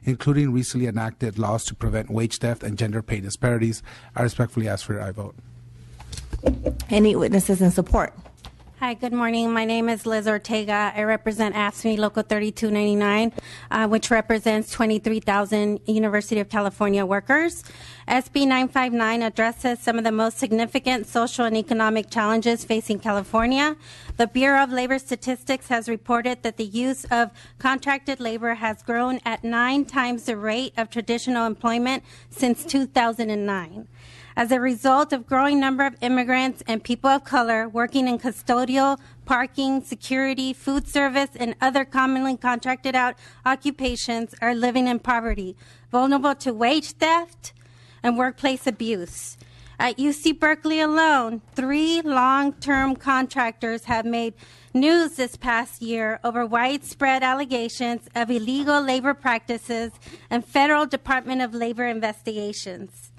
including recently enacted laws to prevent wage theft and gender pay disparities. I respectfully ask for your aye vote. Any witnesses in support? Hi, good morning. My name is Liz Ortega. I represent AFSCME Local 3299, which represents 23,000 University of California workers. SB 959 addresses some of the most significant social and economic challenges facing California. The Bureau of Labor Statistics has reported that the use of contracted labor has grown at 9 times the rate of traditional employment since 2009. As a result of growing number of immigrants and people of color working in custodial, parking, security, food service, and other commonly contracted out occupations are living in poverty, vulnerable to wage theft and workplace abuse. At UC Berkeley alone, 3 long-term contractors have made news this past year over widespread allegations of illegal labor practices and Federal Department of Labor investigations.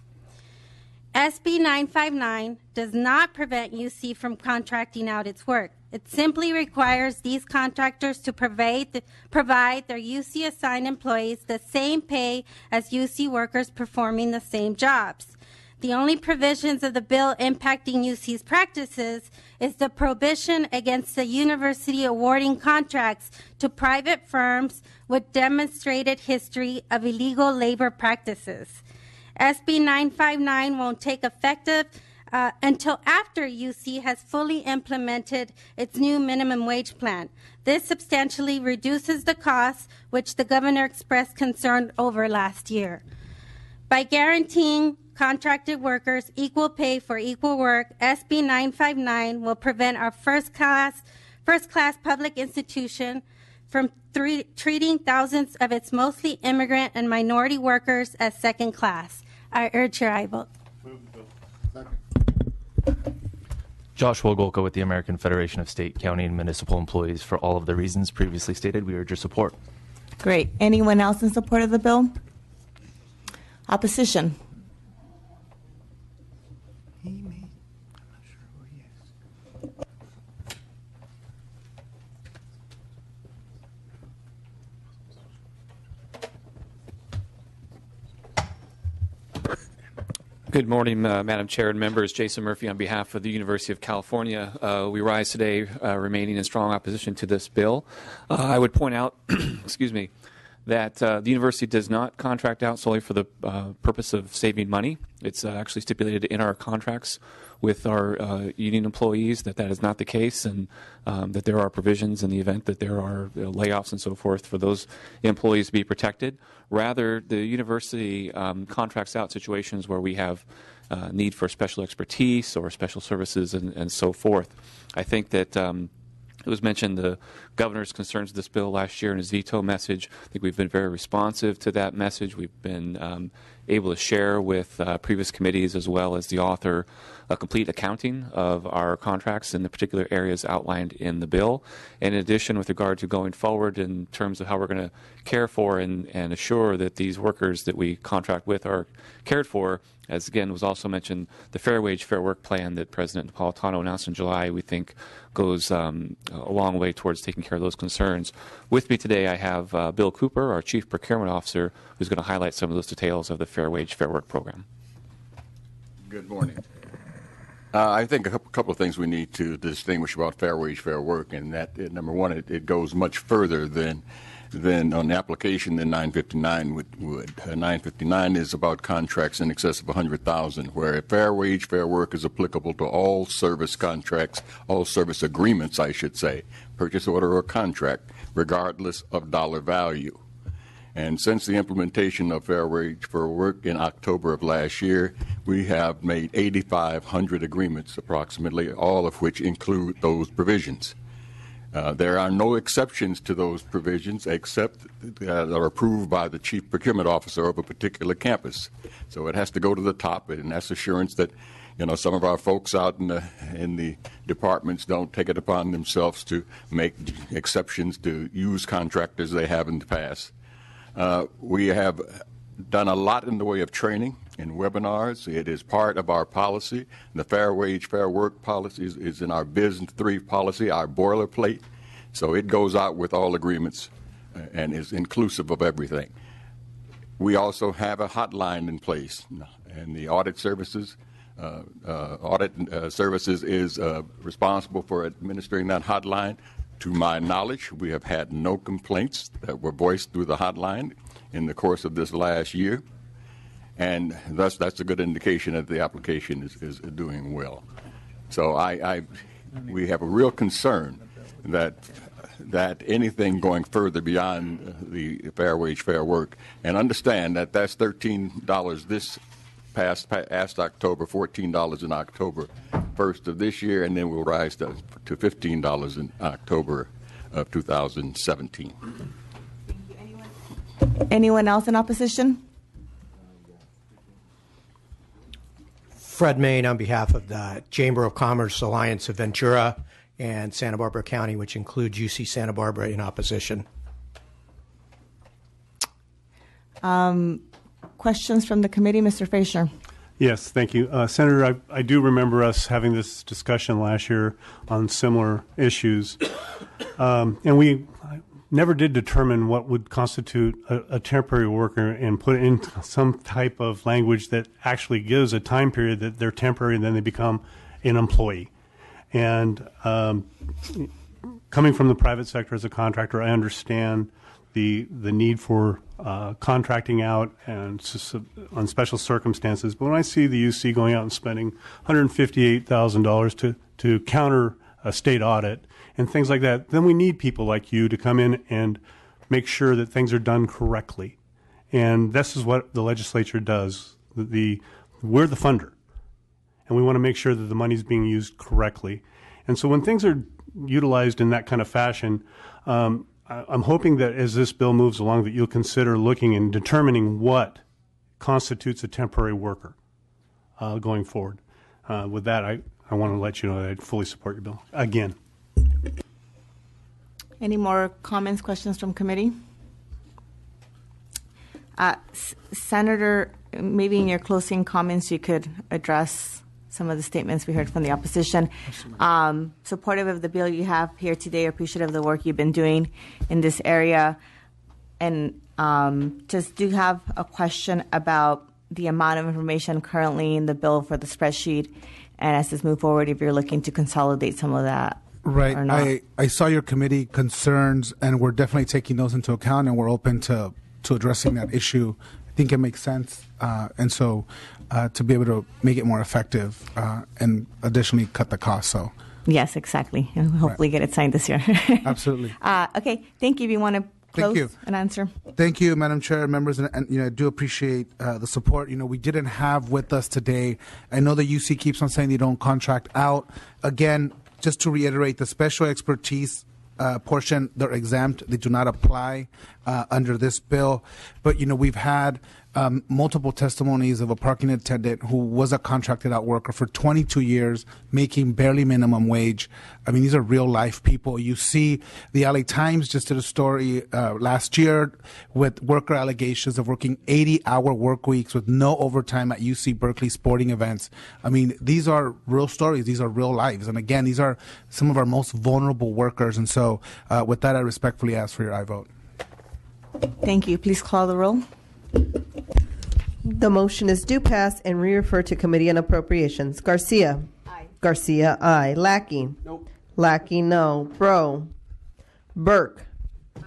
SB 959 does not prevent UC from contracting out its work. It simply requires these contractors to provide their UC-assigned employees the same pay as UC workers performing the same jobs. The only provisions of the bill impacting UC's practices is the prohibition against the university awarding contracts to private firms with demonstrated history of illegal labor practices. SB 959 won't take effect until after UC has fully implemented its new minimum wage plan. This substantially reduces the costs, which the governor expressed concern over last year. By guaranteeing contracted workers equal pay for equal work, SB 959 will prevent our first-class public institution from treating thousands of its mostly immigrant and minority workers as second class. I urge your aye vote. Josh Wogolka with the American Federation of State, County, and Municipal Employees. For all of the reasons previously stated, we urge your support. Great. Anyone else in support of the bill? Opposition? Good morning, Madam Chair and members. Jason Murphy on behalf of the University of California. We rise today remaining in strong opposition to this bill. I would point out, excuse me, that the university does not contract out solely for the purpose of saving money. It's actually stipulated in our contracts with our union employees that that is not the case, and that there are provisions in the event that there are layoffs and so forth for those employees to be protected. Rather, the university contracts out situations where we have need for special expertise or special services and so forth. I think that it was mentioned the governor's concerns with this bill last year in his veto message. I think we've been very responsive to that message. We've been able to share with previous committees as well as the author a complete accounting of our contracts in the particular areas outlined in the bill. And in addition, with regard to going forward in terms of how we're going to care for and assure that these workers that we contract with are cared for, as again was also mentioned, the Fair Wage, Fair Work plan that President Napolitano announced in July, we think goes a long way towards taking care of those concerns. With me today, I have Bill Cooper, our Chief Procurement Officer, who's going to highlight some of those details of the Fair Wage, Fair Work program. Good morning. I think a couple of things we need to distinguish about Fair Wage, Fair Work, and that, number one, it goes much further than on the application than 959 would. 959 is about contracts in excess of 100,000, where Fair Wage, Fair Work is applicable to all service contracts, all service agreements, I should say, purchase order or contract, regardless of dollar value. And since the implementation of Fair Wage, Fair Work in October of last year, we have made 8,500 agreements, approximately, all of which include those provisions. There are no exceptions to those provisions except that are approved by the Chief Procurement Officer of a particular campus. So it has to go to the top, and that's assurance that, you know, some of our folks out in the departments don't take it upon themselves to make exceptions to use contractors they have in the past. We have done a lot in the way of training and webinars. It is part of our policy. The Fair Wage, Fair Work policy is in our Biz 3 policy, our boilerplate. So it goes out with all agreements and is inclusive of everything. We also have a hotline in place, and the audit services is responsible for administering that hotline. To my knowledge, we have had no complaints that were voiced through the hotline in the course of this last year, and thus that's a good indication that the application is doing well. So we have a real concern that anything going further beyond the fair wage, fair work, and understand that that's $13 this past October, $14 in October 1st of this year, and then we'll rise to $15 in October of 2017. Anyone else in opposition? Fred Main on behalf of the Chamber of Commerce Alliance of Ventura and Santa Barbara County, which includes UC Santa Barbara, in opposition. Questions from the committee? Mr. Frazier. Yes, thank you. Senator, I do remember us having this discussion last year on similar issues, and we never did determine what would constitute a temporary worker and put in some type of language that actually gives a time period that they're temporary and then they become an employee. And coming from the private sector as a contractor, I understand the need for contracting out and on special circumstances. But when I see the UC going out and spending $158,000 to counter a state audit and things like that, then we need people like you to come in and make sure that things are done correctly. And this is what the legislature does. We're the funder, and we want to make sure that the money is being used correctly. And so when things are utilized in that kind of fashion, I'm hoping that as this bill moves along that you'll consider looking and determining what constitutes a temporary worker going forward. With that, I want to let you know that I fully support your bill. Again. Any more comments, questions from committee? Senator, maybe in your closing comments you could address some of the statements we heard from the opposition. Supportive of the bill you have here today, appreciative of the work you've been doing in this area, and just do have a question about the amount of information currently in the bill for the spreadsheet, and as this move forward, if you're looking to consolidate some of that. Right. Or not. I saw your committee concerns, and we're definitely taking those into account, and we're open to addressing that issue. I think it makes sense, and so to be able to make it more effective and additionally cut the cost. So Yes, exactly, and hopefully get it signed this year. absolutely. Okay, thank you. If you want to close and answer. Thank you, Madam Chair, members, and I do appreciate the support. We didn't have with us today. I know the UC keeps on saying they don't contract out. Again, just to reiterate, the special expertise portion, they're exempt. They do not apply under this bill. But, we've had multiple testimonies of a parking attendant who was a contracted out worker for 22 years, making barely minimum wage. I mean, these are real life people. You see, the LA Times just did a story last year with worker allegations of working 80-hour work weeks with no overtime at UC Berkeley sporting events. I mean, these are real stories. These are real lives. And again, these are some of our most vulnerable workers. And so with that, I respectfully ask for your aye vote. Thank you. Please call the roll. The motion is due pass and re-refer to Committee on Appropriations. Garcia. Aye. Garcia, aye. Lackey. Nope. Lackey, no. Bro. Burke. Aye.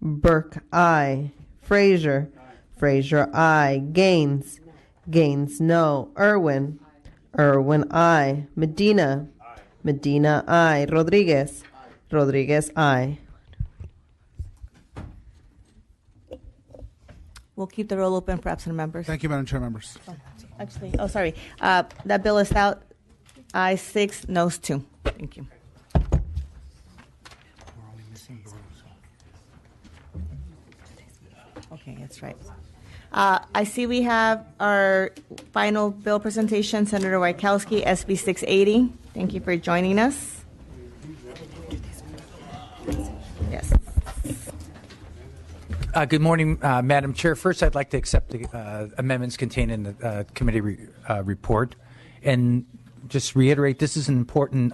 Burke, aye. Frazier. Aye. Frazier, aye. Gaines. No. Gaines, no. Irwin. Aye. Irwin, aye. Medina. Aye. Medina, aye. Rodriguez. Aye. Rodriguez, aye. We'll keep the roll open for absent members. Thank you, Madam Chair, members. Sorry. That bill is out. Ayes 6, noes 2. Thank you. Okay, that's right. I see we have our final bill presentation, Senator Wajkowski, SB 680. Thank you for joining us. Yes. Good morning, Madam Chair. First, I'd like to accept the amendments contained in the committee report and just reiterate this is an important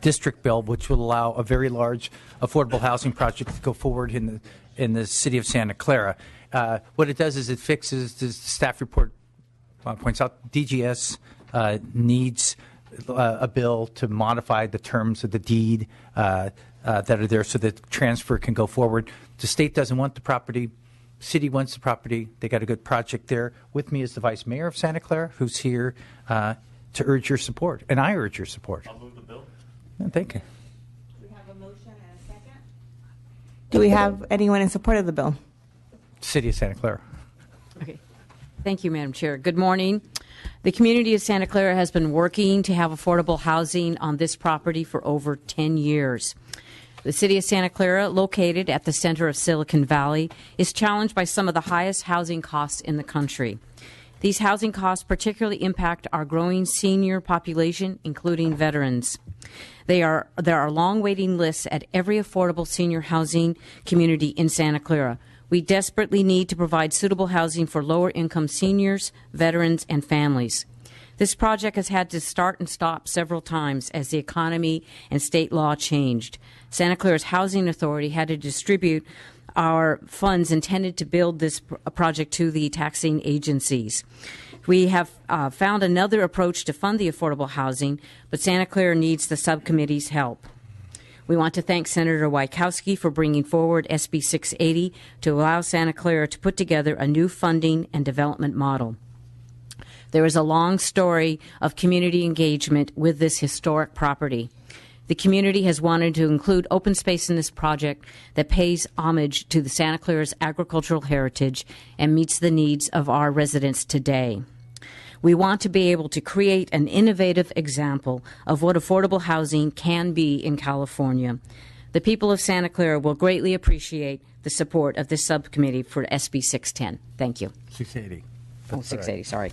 district bill which will allow a very large affordable housing project to go forward in the city of Santa Clara. What it does is it fixes, the staff report points out, DGS needs a bill to modify the terms of the deed that are there so that transfer can go forward. The state doesn't want the property. City wants the property. They got a good project there. With me is the Vice Mayor of Santa Clara, who's here to urge your support, and I urge your support. I'll move the bill. Thank you. We have a motion and a second. Do we have anyone in support of the bill? City of Santa Clara. Okay. Thank you, Madam Chair. Good morning. The community of Santa Clara has been working to have affordable housing on this property for over 10 years. The city of Santa Clara, located at the center of Silicon Valley, is challenged by some of the highest housing costs in the country. These housing costs particularly impact our growing senior population, including veterans. There are long waiting lists at every affordable senior housing community in Santa Clara. We desperately need to provide suitable housing for lower-income seniors, veterans, and families. This project has had to start and stop several times as the economy and state law changed. Santa Clara's Housing Authority had to distribute our funds intended to build this project to the taxing agencies. We have found another approach to fund the affordable housing, but Santa Clara needs the subcommittee's help. We want to thank Senator Wajkowski for bringing forward SB 680 to allow Santa Clara to put together a new funding and development model. There is a long story of community engagement with this historic property. The community has wanted to include open space in this project that pays homage to the Santa Clara's agricultural heritage and meets the needs of our residents today. We want to be able to create an innovative example of what affordable housing can be in California. The people of Santa Clara will greatly appreciate the support of this subcommittee for SB 610. Thank you. 680. Oh, 680, sorry.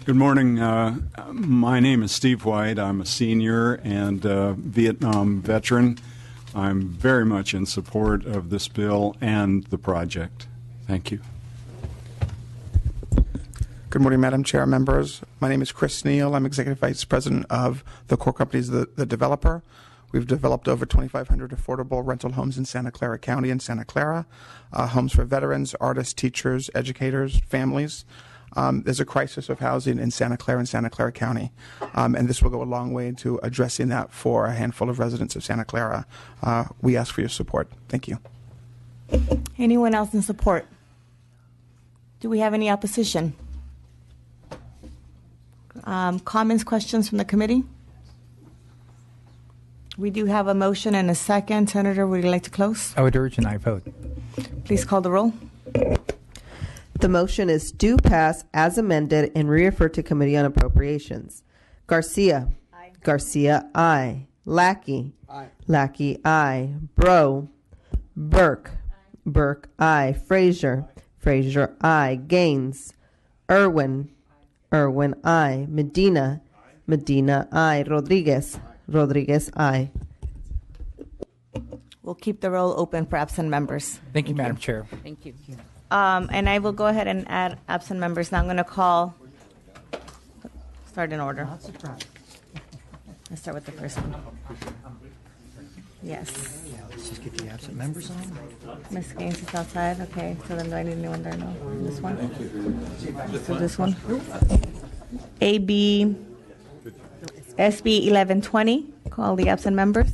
Good morning. My name is Steve White. I'm a senior and Vietnam veteran. I'm very much in support of this bill and the project. Thank you. Good morning, Madam Chair, members. My name is Chris Neal. I'm Executive Vice President of the core company, the developer. We've developed over 2,500 affordable rental homes in Santa Clara County and Santa Clara, homes for veterans, artists, teachers, educators, families. There's a crisis of housing in Santa Clara and Santa Clara County, and this will go a long way to addressing that for a handful of residents of Santa Clara. We ask for your support. Thank you. Anyone else in support? Do we have any opposition? Comments, questions from the committee? We do have a motion and a second. Senator, would you like to close? I would urge an aye vote. Please call the roll. The motion is do pass as amended and refer to Committee on Appropriations. Garcia. Aye. Garcia, aye. Lackey. Aye. Lackey, aye. Bro. Burke. Aye. Burke, aye. Frazier. Frazier, aye. Gaines. Irwin. Irwin, aye. Medina. Medina, aye. Rodriguez. Rodriguez, aye. We'll keep the roll open for absent members. Thank you, Madam Chair. Thank you. And I will go ahead and add absent members. Now I'm going to call, start in order. Let's start with the first one. Yes. Yeah, let's just get the absent members on. Ms. Gaines is outside. Okay. So then do I need anyone there? No. This one? So this one? SB 1120. Call the absent members.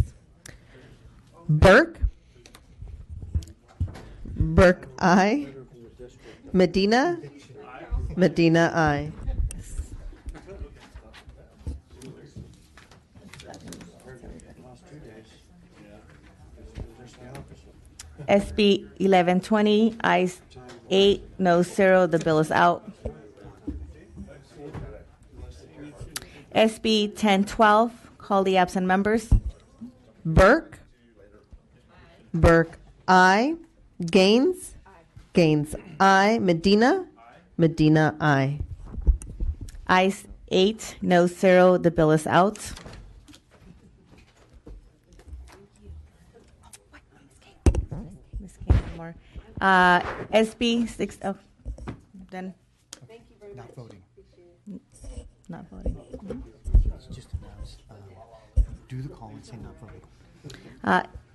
Burke. Burke, aye. Medina. Medina, aye. SB 1120, ayes 8, no 0. The bill is out. SB 1012, call the absent members. Burke. Burke, aye. Gaines. Gaines, aye. Medina. Medina, aye. Ayes 8, no 0. The bill is out. Ms. Gaines, more. SB 6. Oh, then. Not voting. Not voting. Just announce. Do the call and say not voting.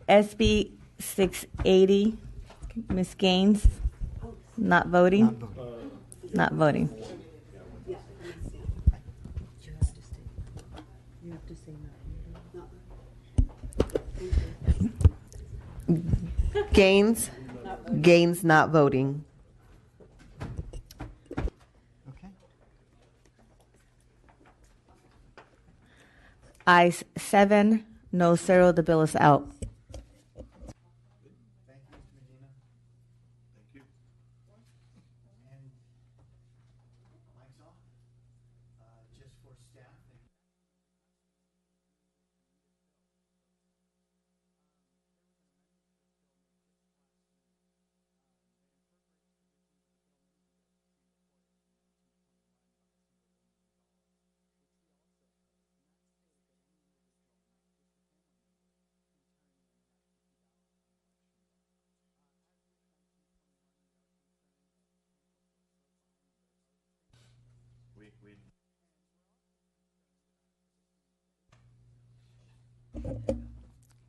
SB 680. Ms. Gaines? Not voting? Not voting. Gaines? Gaines not voting. Ayes 7, no 0. The bill is out.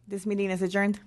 This meeting is adjourned.